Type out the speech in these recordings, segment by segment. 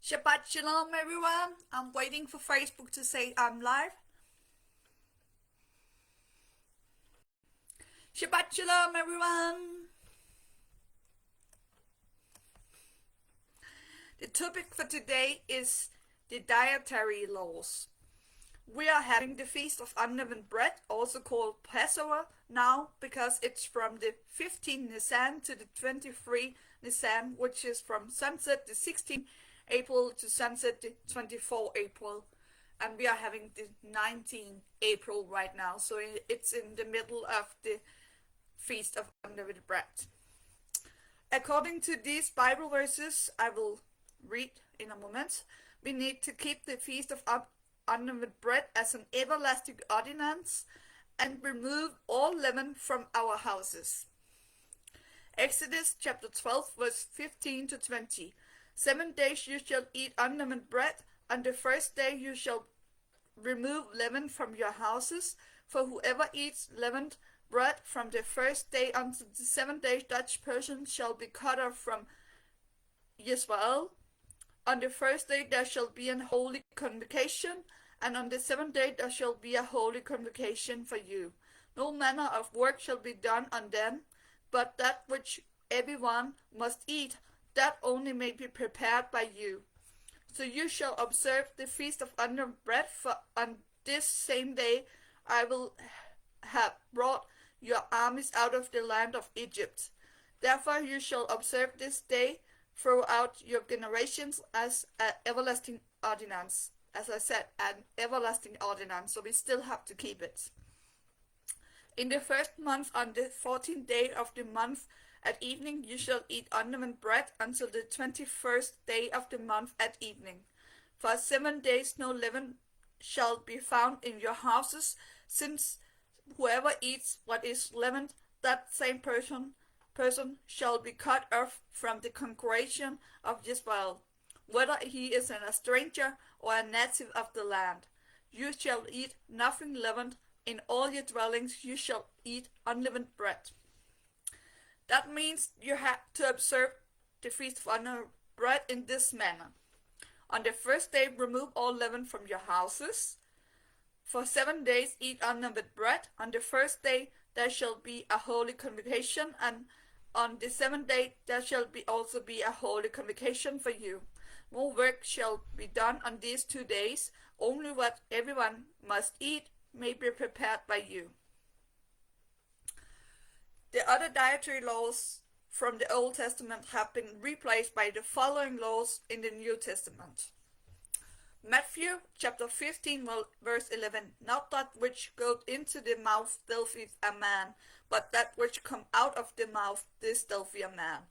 Shabbat shalom, everyone. I'm waiting for Facebook to say I'm live. Shabbat shalom, everyone. The topic for today is the dietary laws. We are having the Feast of Unleavened Bread, also called Passover, now because it's from the 15th Nisan to the 23rd Nisan, which is from sunset the 16th April to sunset the 24th April. And we are having the 19th April right now, so it's in the middle of the Feast of Unleavened Bread. According to these Bible verses I will read in a moment, we need to keep the Feast of Unleavened Bread as an everlasting ordinance and remove all leaven from our houses. Exodus chapter 12 verse 15 to 20. 7 days you shall eat unleavened bread. On the first day you shall remove leaven from your houses. For whoever eats leavened bread from the first day until the 7th day, Dutch person shall be cut off from YaHWaH. On the first day there shall be an holy convocation, and on the 7th day there shall be a holy convocation for you. No manner of work shall be done on them, but that which everyone must eat, that only may be prepared by you. So you shall observe the Feast of Unleavened Bread, for on this same day I will have brought your armies out of the land of Egypt. Therefore you shall observe this day throughout your generations as an everlasting ordinance. As I said, an everlasting ordinance, so we still have to keep it. In the first month, on the 14th day of the month at evening, you shall eat unleavened bread until the 21st day of the month at evening. For 7 days no leaven shall be found in your houses, since whoever eats what is leavened, that same person shall be cut off from the congregation of Israel, whether he is a stranger or a native of the land. You shall eat nothing leavened. In all your dwellings you shall eat unleavened bread. That means you have to observe the Feast of Unleavened Bread in this manner. On the first day remove all leaven from your houses. For 7 days eat unleavened bread. On the first day there shall be a holy convocation, and on the 7th day there shall also be a holy convocation for you. No work shall be done on these 2 days, only what everyone must eat may be prepared by you. The other dietary laws from the Old Testament have been replaced by the following laws in the New Testament. Matthew chapter 15 verse 11. Not that which goeth into the mouth defileth a man, but that which come out of the mouth, this defileth a man.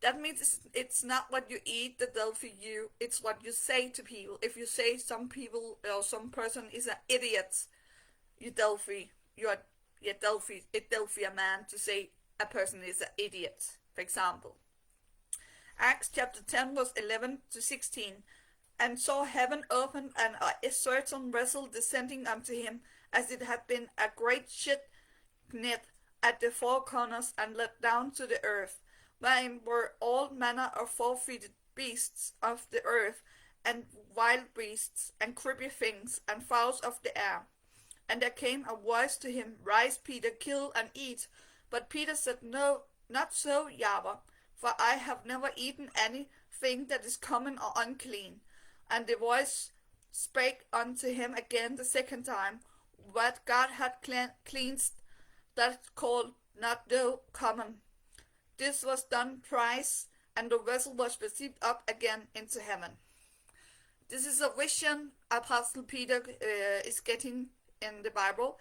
That means it's not what you eat that defileth you, it's what you say to people. If you say some people or some person is an idiot, it defileth a man to say a person is an idiot, for example. Acts chapter 10 verse 11 to 16. And saw heaven opened, and a certain vessel descending unto him, as it had been a great ship knit at the four corners, and let down to the earth, wherein were all manner of four-footed beasts of the earth, and wild beasts, and creepy things, and fowls of the air. And there came a voice to him, Rise, Peter, kill and eat. But Peter said, No, not so, YaHWaH, for I have never eaten anything that is common or unclean. And the voice spake unto him again the second time, What God had cleansed, that call not thou common. This was done thrice, and the vessel was received up again into heaven. This is a vision Apostle Peter is getting in the Bible,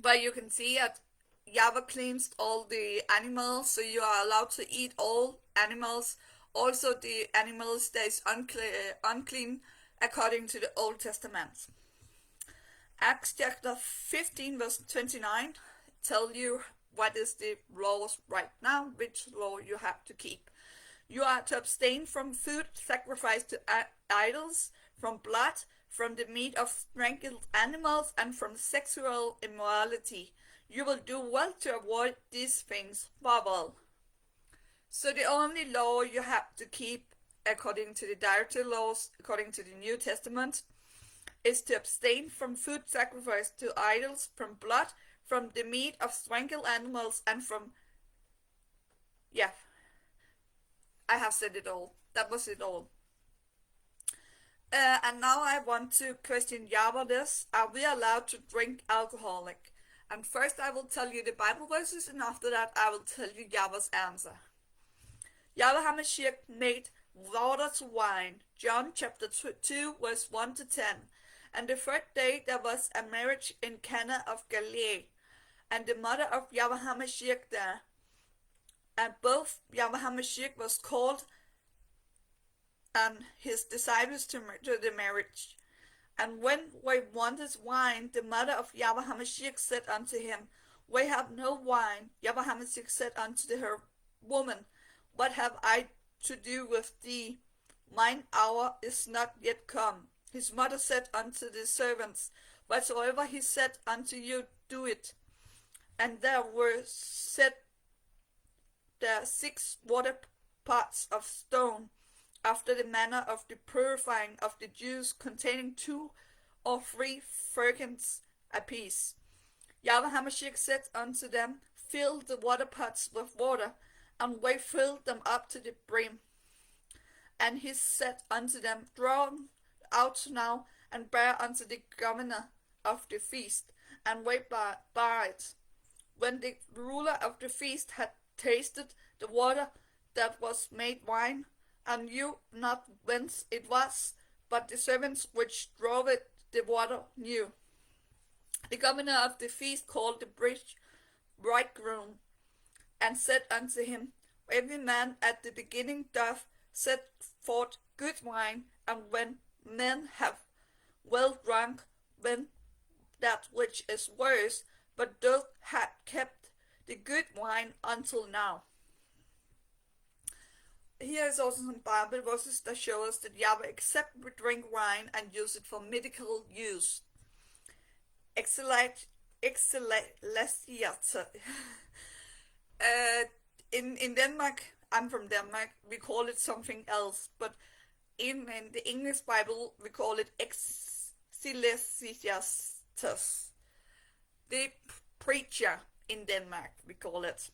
where you can see that YaHWaH cleansed all the animals, so you are allowed to eat all animals, also the animals that is unclean according to the Old Testament. Acts chapter 15 verse 29 tell you what is the laws right now, which law you have to keep. You are to abstain from food sacrificed to idols, from blood, from the meat of strangled animals, and from sexual immorality. You will do well to avoid these things. Bubble. So the only law you have to keep according to the dietary laws, according to the New Testament, is to abstain from food sacrificed to idols, from blood, from the meat of strangled animals, and from... Yeah, I have said it all. That was it all. And now I want to question YaHWaH this. Are we allowed to drink alcoholic? And first I will tell you the Bible verses, and after that I will tell you YaHWaH's answer. YaHWaH made water to wine. John chapter 2 verse 1 to 10. And the third day there was a marriage in Cana of Galilee, and the mother of YaHWaH there. And both YaHWaH was called and his disciples to the marriage. And when we wanted wine, the mother of YaHWaH said unto him, We have no wine. YaHWaH said unto her, Woman, what have I to do with thee? Mine hour is not yet come. His mother said unto the servants, Whatsoever he said unto you, do it. And there were set there 6 water pots of stone, after the manner of the purifying of the Jews, containing 2 or 3 firkins apiece. YaHWaH said unto them, Fill the water pots with water, and we filled them up to the brim. And he said unto them, Draw out now, and bear unto the governor of the feast, and wait by it. When the ruler of the feast had tasted the water that was made wine, and knew not whence it was, but the servants which drove it the water knew. The governor of the feast called the bridegroom, and said unto him, Every man at the beginning doth set forth good wine, and when men have well drunk, when that which is worse, but doth have kept the good wine until now. Here is also some Bible verses that show us that YaHWaH accept we drink wine and use it for medical use. In Denmark, I'm from Denmark, we call it something else, but in the English Bible we call it ecclesiastes. The preacher in Denmark, we call it.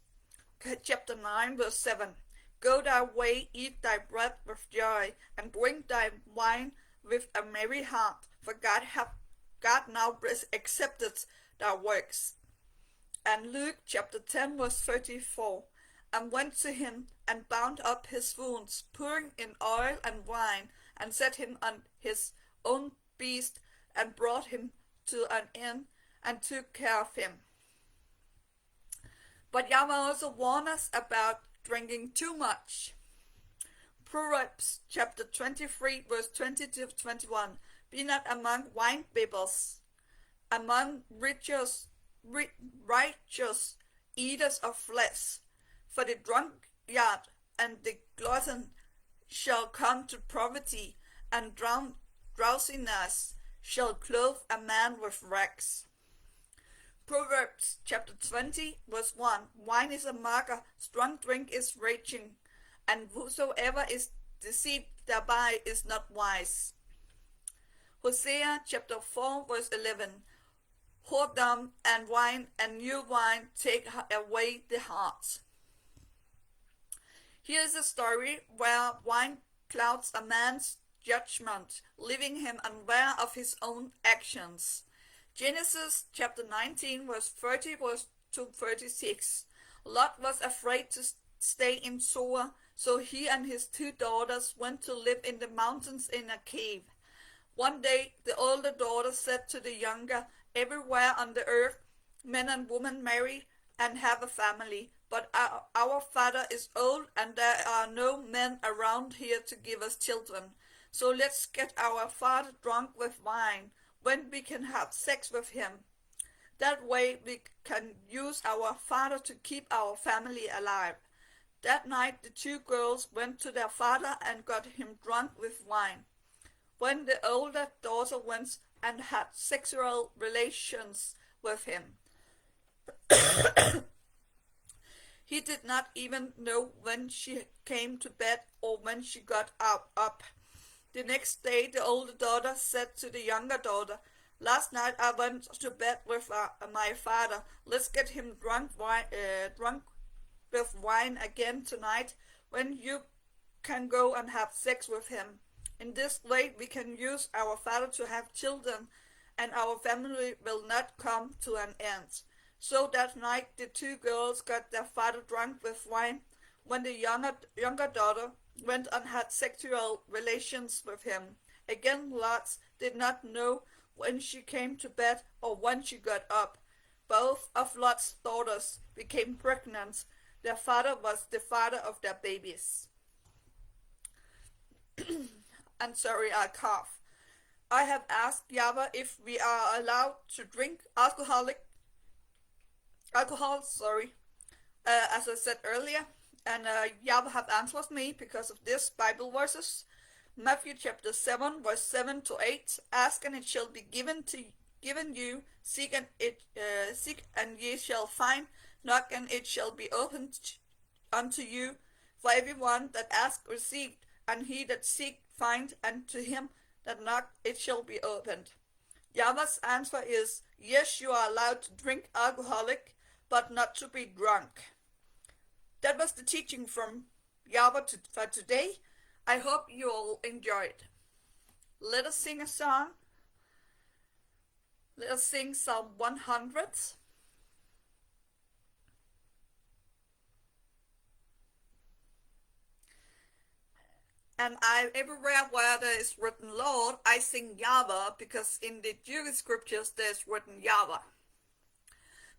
Chapter 9 verse 7. Go thy way, eat thy bread with joy, and drink thy wine with a merry heart, for God now accepted thy works. And Luke chapter 10 verse 34. And went to him, and bound up his wounds, pouring in oil and wine, and set him on his own beast, and brought him to an inn, and took care of him. But YaHWaH also warned us about drinking too much. Proverbs chapter 23 verse 20 to 21. Be not among wine bibbers, among righteous eaters of flesh, for the drunkard and the glutton shall come to poverty, and drowsiness shall clothe a man with rags. Proverbs chapter 20 verse 1. Wine is a mocker, strong drink is raging, and whosoever is deceived thereby is not wise. Hosea chapter 4 verse 11. Whoredom and wine and new wine take away the heart. Here is a story where wine clouds a man's judgment, leaving him unaware of his own actions. Genesis chapter 19 verse 30 verse to 36. Lot was afraid to stay in Zoar, so he and his 2 daughters went to live in the mountains in a cave. One day the older daughter said to the younger, Everywhere on the earth men and women marry and have a family, but our father is old and there are no men around here to give us children. So let's get our father drunk with wine, when we can have sex with him. That way we can use our father to keep our family alive. That night the 2 girls went to their father and got him drunk with wine. When the older daughter went and had sexual relations with him, He did not even know when she came to bed or when she got up. The next day, the older daughter said to the younger daughter, "Last night I went to bed with my father. Let's get him drunk with wine again tonight, when you can go and have sex with him. In this way we can use our father to have children, and our family will not come to an end." So that night the two girls got their father drunk with wine. When the younger daughter went and had sexual relations with him, again Lotz did not know when she came to bed or when she got up. Both of Lot's daughters became pregnant. Their father was the father of their babies. I'm sorry, I cough. I have asked YaHWaH if we are allowed to drink alcohol, as I said earlier, and YaHWaH have answered me because of this Bible verses. Matthew chapter 7, verse 7 to 8. Ask and it shall be given you. Seek and ye shall find. Knock and it shall be opened unto you. For everyone that ask received, and he that seek find, and to him that knock it shall be opened. YaHWaH's answer is, yes, you are allowed to drink alcoholic, but not to be drunk. That was the teaching from YaHWaH for today. I hope you all enjoyed. Let us sing a song. Let us sing Psalm 100. And everywhere where there is written Lord, I sing YaHWaH, because in the Jewish scriptures there is written YaHWaH.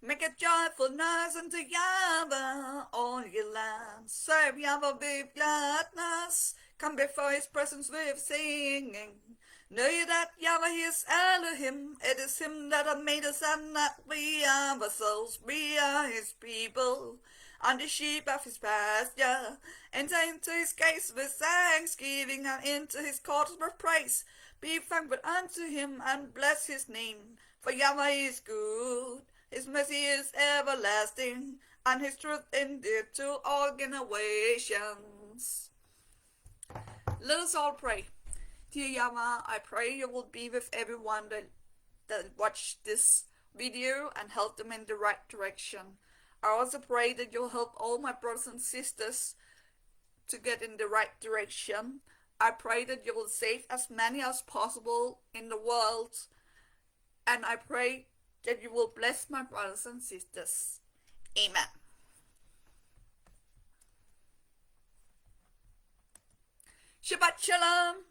Make a joyful noise unto YaHWaH, all ye lands. Serve YaHWaH with gladness. Come before his presence with singing. Know ye that YaHWaH is Elohim? It is him that hath made us, and not we ourselves. We are his people, and the sheep of his pasture. Enter into his gates with thanksgiving, and into his courts with praise. Be thankful unto him, and bless his name. For YaHWaH is good, his mercy is everlasting, and his truth endureth to all generations. Let us all pray. Dear YaHWaH, I pray you will be with everyone that watch this video and help them in the right direction. I also pray that you'll help all my brothers and sisters to get in the right direction. I pray that you will save as many as possible in the world. And I pray that you will bless my brothers and sisters. Amen. Shabbat shalom.